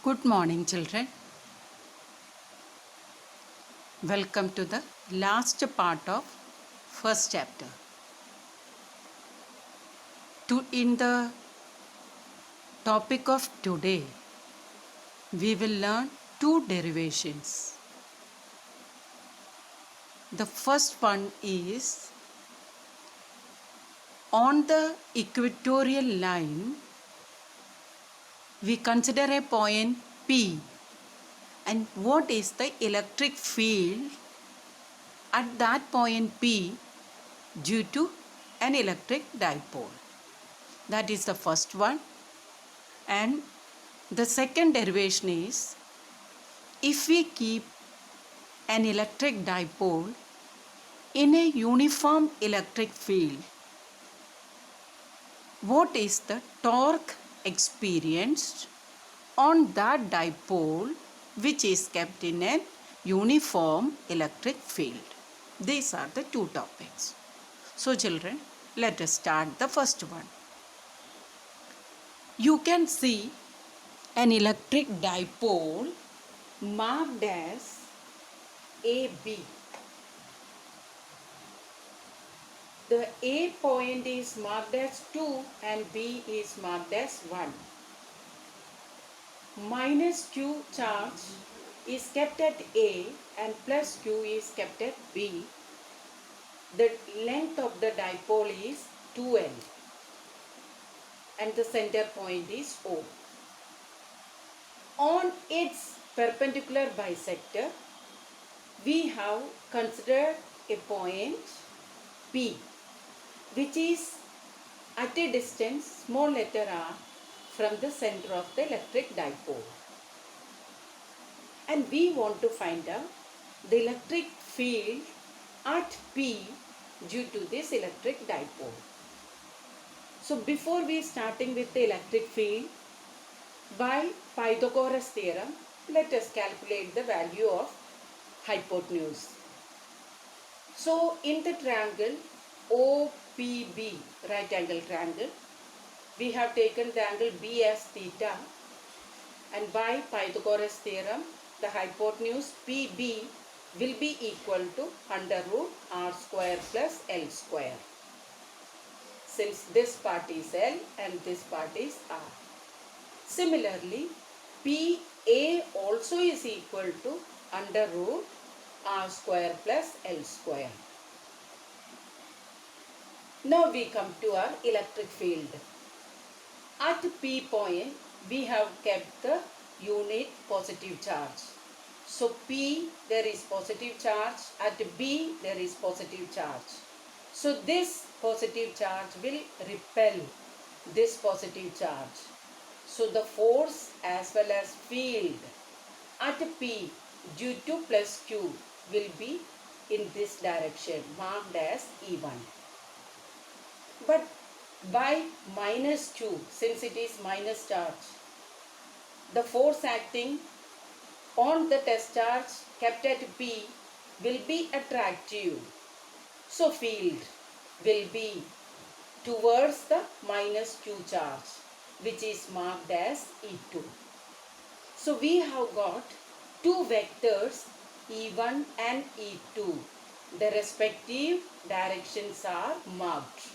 Good morning, children. Welcome to the last part of first chapter. In the topic of today, we will learn two derivations. The first one is on the equatorial line, we consider a point P, and what is the electric field at that point P due to an electric dipole. That is the first one. And the second derivation is, if we keep an electric dipole in a uniform electric field, what is the torque experienced on that dipole which is kept in a uniform electric field? These are the two topics. So children, let us start the first one. You can see an electric dipole marked as AB. The A point is marked as 2 and B is marked as 1. Minus Q charge is kept at A and plus Q is kept at B. The length of the dipole is 2L and the center point is O. On its perpendicular bisector, we have considered a point P, which is at a distance small letter r from the center of the electric dipole. And we want to find out the electric field at P due to this electric dipole. So before we starting with the electric field, by Pythagoras theorem, let us calculate the value of hypotenuse. So in the triangle OPB, right angle triangle, we have taken the angle B as theta, and by Pythagoras theorem, the hypotenuse PB will be equal to under root r square plus L square. Since this part is L and this part is R. Similarly, PA also is equal to under root r square plus L square. Now we come to our electric field. At P point, we have kept the unit positive charge. So P, there is positive charge. At B, there is positive charge. So this positive charge will repel this positive charge. So the force as well as field at P due to plus Q will be in this direction, marked as E1. But by minus Q, since it is minus charge, the force acting on the test charge kept at P will be attractive. So field will be towards the minus Q charge, which is marked as E2. So we have got two vectors E1 and E2. The respective directions are marked.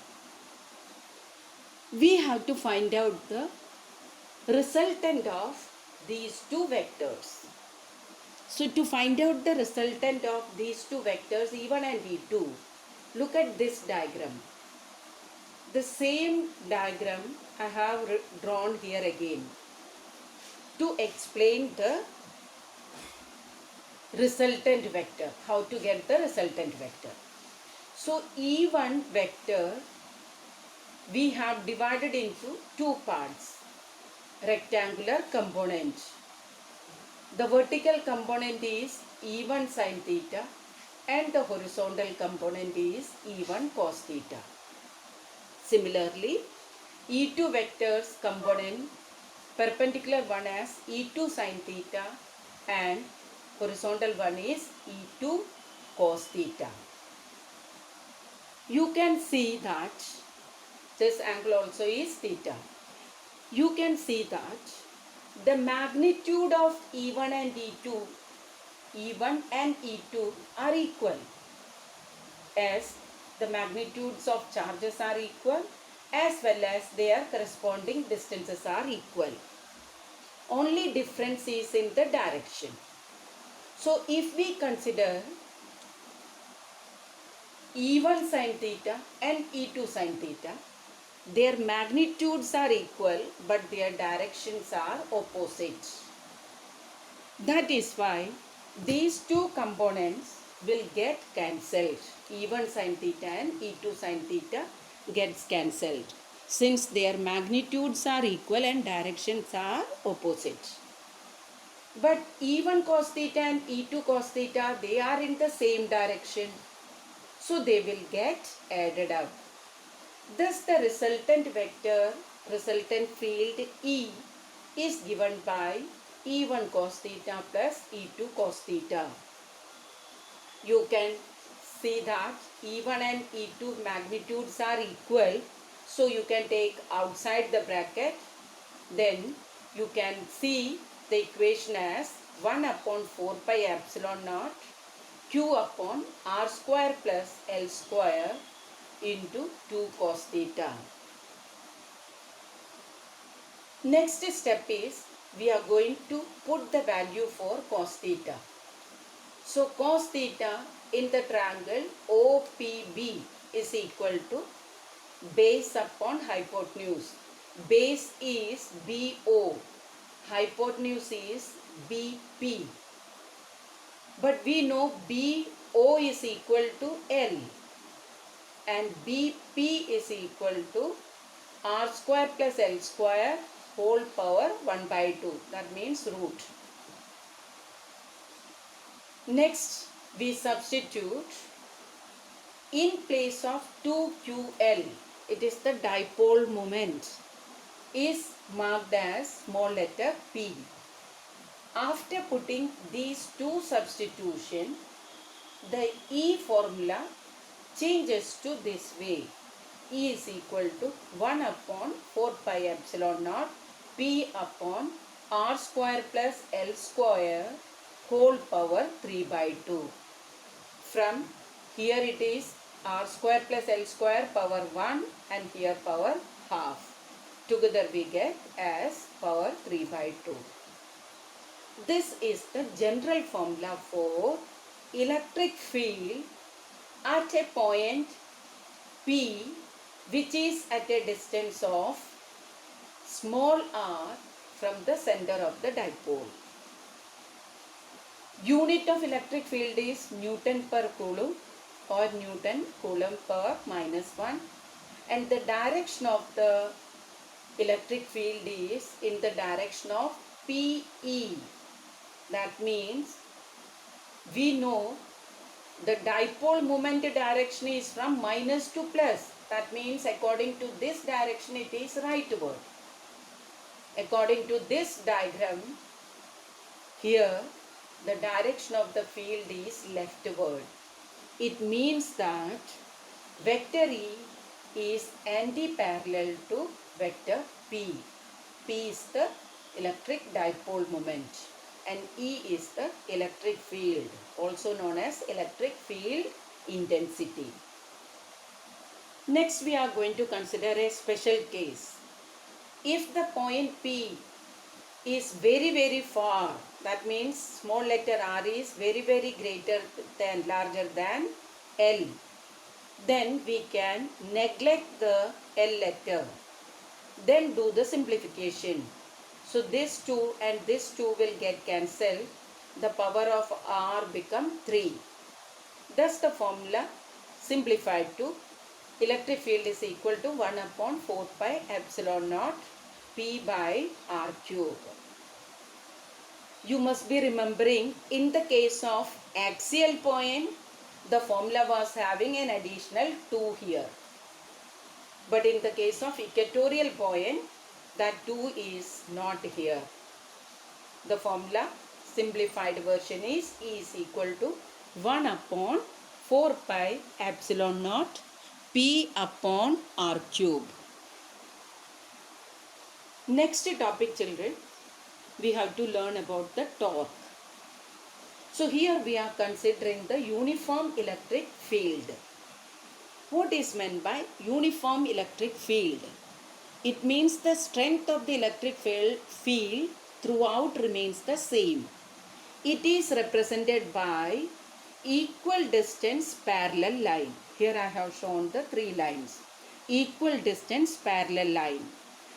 We have to find out the resultant of these two vectors. So to find out the resultant of these two vectors E1 and E2, look at this diagram. The same diagram I have drawn here again to explain the resultant vector, how to get the resultant vector. So E1 vector we have divided into two parts, rectangular component. The vertical component is E1 sin theta and the horizontal component is E1 cos theta. Similarly, E2 vectors component, perpendicular one as E2 sin theta and horizontal one is E2 cos theta. You can see that this angle also is theta. You can see that the magnitude of E1 and E2 are equal, as the magnitudes of charges are equal as well as their corresponding distances are equal. Only difference is in the direction. So if we consider E1 sin theta and E2 sin theta, their magnitudes are equal but their directions are opposite. That is why these two components will get cancelled. E1 sin theta and E2 sin theta gets cancelled since their magnitudes are equal and directions are opposite. But E1 cos theta and E2 cos theta, they are in the same direction. So they will get added up. Thus the resultant field E is given by E1 cos theta plus E2 cos theta. You can see that E1 and E2 magnitudes are equal. So you can take outside the bracket. Then you can see the equation as 1 upon 4 pi epsilon naught Q upon R square plus L square into 2 cos theta. Next step is we are going to put the value for cos theta. So cos theta in the triangle OPB is equal to base upon hypotenuse. Base is BO, hypotenuse is BP. But we know BO is equal to L and BP is equal to R square plus L square whole power 1 by 2. That means root. Next we substitute in place of 2QL. It is the dipole moment is marked as small letter P. After putting these two substitution, the E formula changes to this way. E is equal to 1 upon 4 pi epsilon naught P upon R square plus L square whole power 3 by 2. From here it is R square plus L square power 1 and here power half. Together we get as power 3 by 2. This is the general formula for electric field at a point P which is at a distance of small r from the center of the dipole. Unit of electric field is Newton per coulomb or Newton coulomb per minus 1, and the direction of the electric field is in the direction of PE. That means we know the dipole moment direction is from minus to plus. That means according to this direction it is rightward. According to this diagram, here the direction of the field is leftward. It means that vector E is anti-parallel to vector P. P is the electric dipole moment and E is the electric field, also known as electric field intensity. Next we are going to consider a special case. If the point P is very far, that means small letter r is very larger than L, then we can neglect the L letter, then do the simplification. So this 2 and this 2 will get cancelled. The power of r become 3. Thus the formula simplified to electric field is equal to 1 upon 4 pi epsilon naught P by r cube. You must be remembering in the case of axial point, the formula was having an additional 2 here. But in the case of equatorial point, that 2 is not here. The formula simplified version is E is equal to 1 upon 4 pi epsilon naught P upon r cube. Next topic, children. we have to learn about the torque. So here we are considering the uniform electric field. What is meant by uniform electric field? It means the strength of the electric field throughout remains the same. It is represented by equal distance parallel line. Here I have shown the three lines. Equal distance parallel line.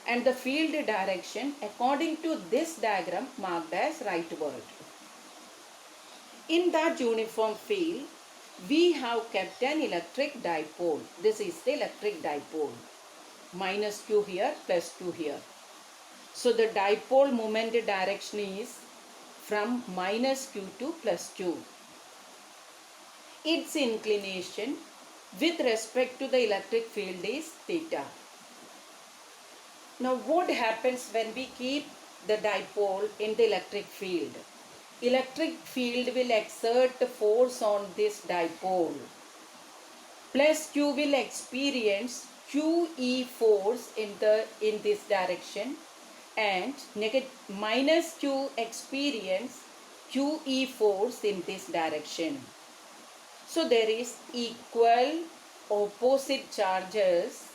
And the field direction according to this diagram marked as rightward. In that uniform field, we have kept an electric dipole. This is the electric dipole. Minus q here, plus q here. So the dipole moment direction is from minus q to plus q. Its inclination with respect to the electric field is theta. Now what happens when we keep the dipole in the electric field? Electric field will exert force on this dipole. Plus q will experience QE force in this direction, and minus q experience QE force in this direction. So there is equal opposite charges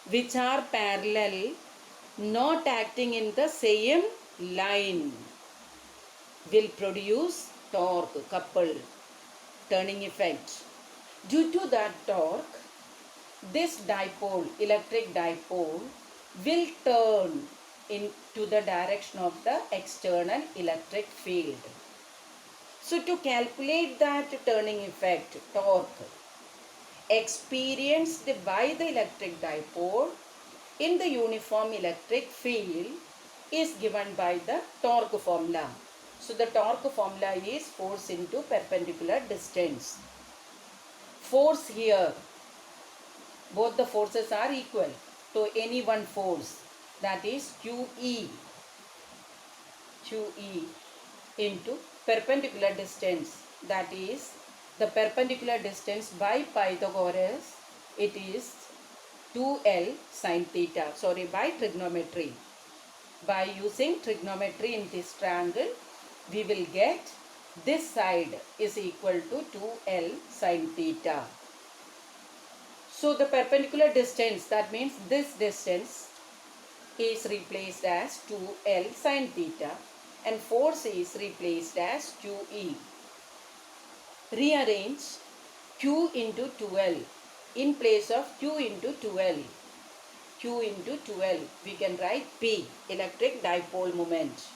which are parallel, not acting in the same line, will produce torque, coupled, turning effect. Due to that torque, this dipole, electric dipole, will turn into the direction of the external electric field. So to calculate that turning effect, torque, experienced by the electric dipole in the uniform electric field is given by the torque formula. So the torque formula is force into perpendicular distance. Force here, both the forces are equal to any one force, that is QE into perpendicular distance, that is the perpendicular distance by Pythagoras, it is 2L sin theta, by trigonometry. By using trigonometry in this triangle, we will get this side is equal to 2L sin theta. So the perpendicular distance, that means this distance, is replaced as 2L sin theta and force is replaced as QE. Rearrange Q into 2L in place of Q into 2L. Q into 2L, we can write P, electric dipole moment.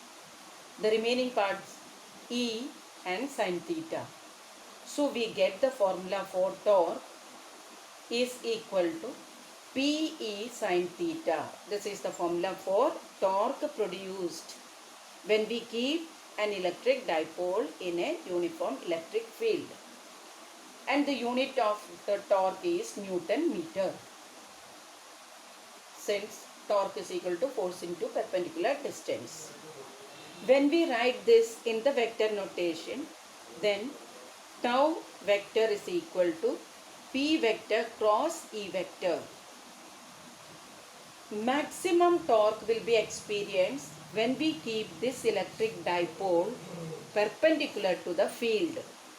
The remaining parts E and sin theta. So we get the formula for torque is equal to PE sin theta. This is the formula for torque produced when we keep an electric dipole in a uniform electric field. And the unit of the torque is Newton meter. Since torque is equal to force into perpendicular distance. When we write this in the vector notation, then tau vector is equal to P vector cross E vector. Maximum torque will be experienced when we keep this electric dipole perpendicular to the field.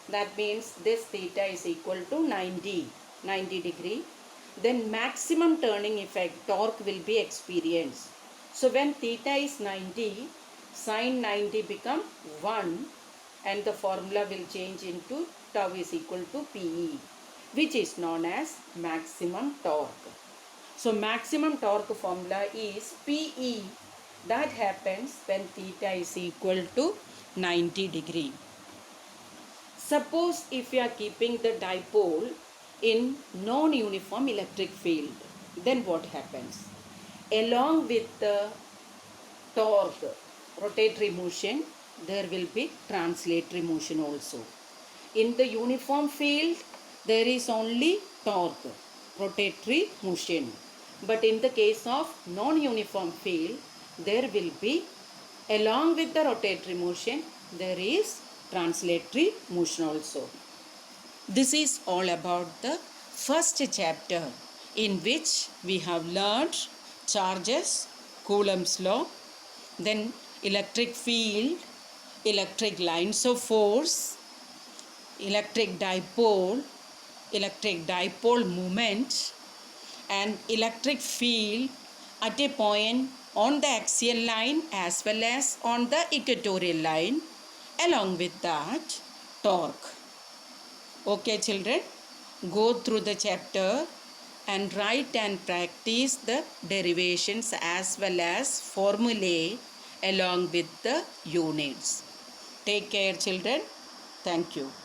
That means this theta is equal to 90 degree. Then maximum turning effect torque will be experienced. So when theta is 90, sin 90 become 1 and the formula will change into tau is equal to PE, which is known as maximum torque. So maximum torque formula is PE. That happens when theta is equal to 90 degree. Suppose if we are keeping the dipole in non-uniform electric field, then what happens? Along with the torque, rotatory motion, there will be translatory motion also. In the uniform field, there is only torque, rotatory motion. But in the case of non-uniform field, there will be, along with the rotatory motion, there is translatory motion also. This is all about the first chapter in which we have learned charges, Coulomb's law, then electric field, electric lines of force, electric dipole moment, and electric field at a point on the axial line as well as on the equatorial line. Along with that, torque. Okay children, go through the chapter and write and practice the derivations as well as formulae along with the units. Take care children. Thank you.